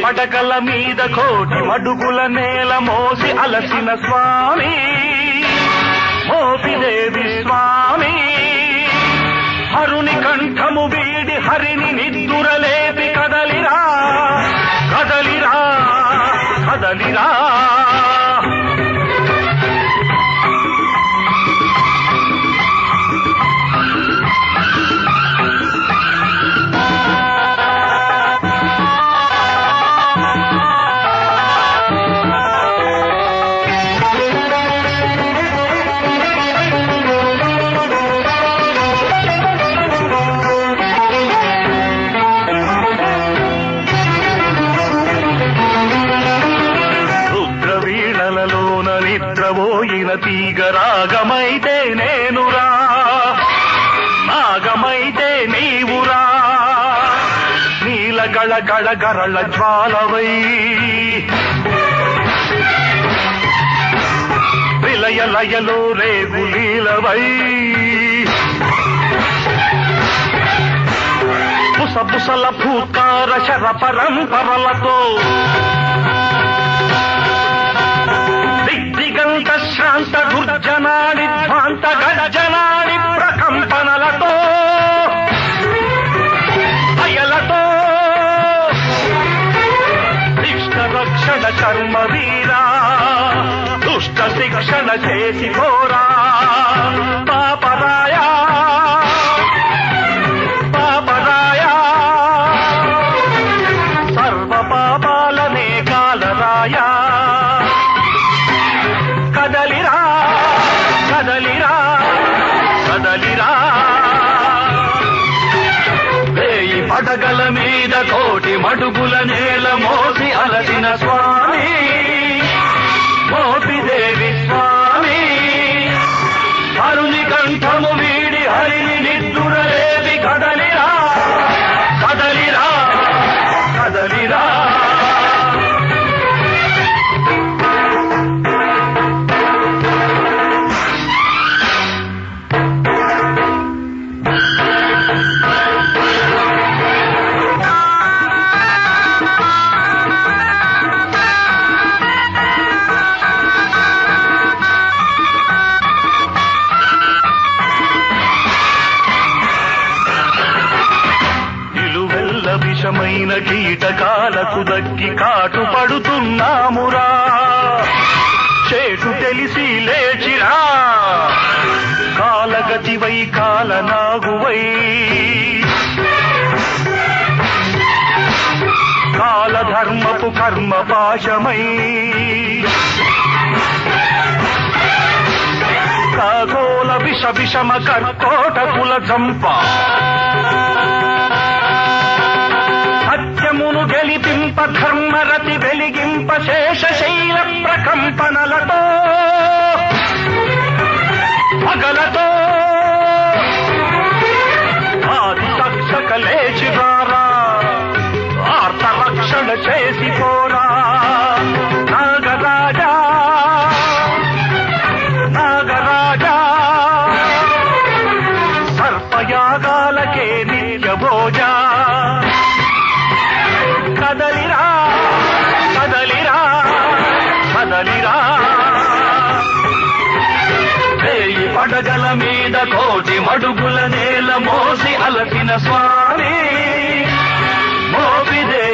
పడకల మీద కోటి మడుగుల నేల మోసి అలసిన స్వామి మోపిదేవి స్వామి హరుని కంఠము వీడి హరిని నిద్దురలేపి కదలిరా కదలిరా కదలిరా నిద్రపోయిన తీగ రాగమైతే నేనురా నాగమైతే నీవురా నీల గళ గళ గరళ జ్వాలవై విలయ లయలో రేగులీలవై పుసపుసల భూతార శర పరంపరలతో దిగంత శ్రాంత దుర్జనాడి ధ్వాంత గజనాడి ప్రకంపనలతో భయలతో ఇష్ట రక్షణ కర్మ వీరా దుష్ట శిక్షణ చేసి కోరా పాపరాయా పాపరాయా సర్వ పాపాలనే కాలరాయా కదలిరా కదలిరా కదలిరా వేయి పడగల మీద కోటి మడుగుల నేల మోసి అలసిన స్వామి మోపిదేవి స్వామి హరుని కంఠము వీడి హరిని నిద్దురలేవి కదలిరా కదలిరా కదలిరా విషమైన కీటకాలకు దక్కి కాటు పడుతున్నామురా చేటు తెలిసి లేచిరా కాలగతివై కాలనాగువై కాలధర్మపు కర్మ పాశమై ఖగోళ విష విషమ కర్కోటకుల చంప సత్యమును గెలిపింప ధర్మరతి వెలిగింప శేషశైల ప్రకంపనలతో పగలతో ఆది తక్షక లేచిరారా ఆర్తరక్షణ చేసి పోరా నాగరాజా నాగరాజా సర్పయాగాలకే నిత్యభోజా కదలిరా కదలిరా కదలిరా వేయి పడగల మీద కోటి మడుగుల నేల మోసి అలసిన స్వామి మోపిదే